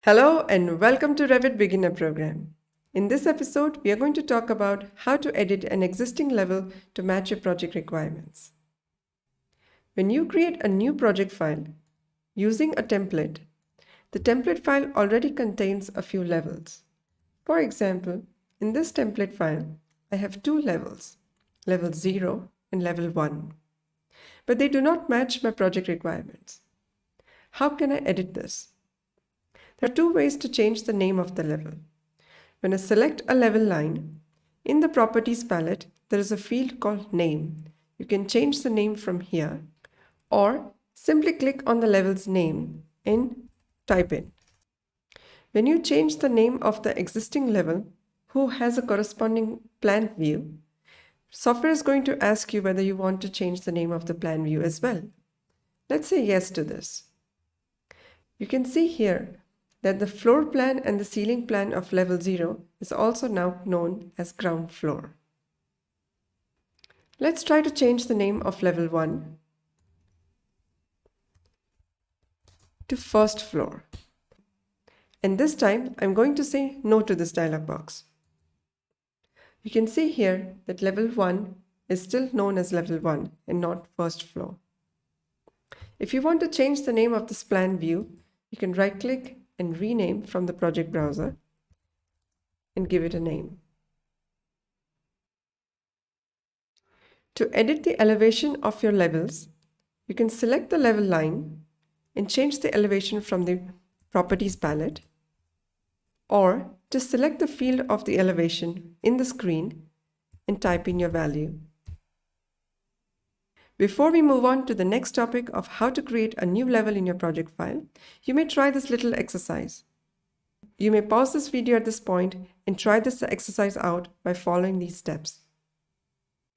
Hello and welcome to REVIT Beginner Program. In this episode, we are going to talk about how to edit an existing level to match your project requirements. When you create a new project file using a template, the template file already contains a few levels. For example, in this template file, I have two levels, level 0 and level 1, but they do not match my project requirements. How can I edit this? There are two ways to change the name of the level. When I select a level line, in the Properties palette, there is a field called Name. You can change the name from here, or simply click on the level's name and type in. When you change the name of the existing level, who has a corresponding plan view, software is going to ask you whether you want to change the name of the plan view as well. Let's say yes to this. You can see here that the floor plan and the ceiling plan of level 0 is also now known as ground floor. Let's try to change the name of level 1 to first floor. And this time I'm going to say no to this dialog box. You can see here that level 1 is still known as level 1 and not first floor. If you want to change the name of this plan view, you can right-click and rename from the project browser and give it a name. To edit the elevation of your levels, you can select the level line and change the elevation from the Properties palette, or just select the field of the elevation in the screen and type in your value. Before we move on to the next topic of how to create a new level in your project file, you may try this little exercise. You may pause this video at this point and try this exercise out by following these steps.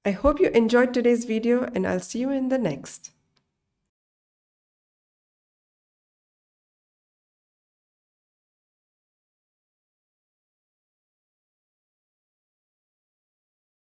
I hope you enjoyed today's video and I'll see you in the next.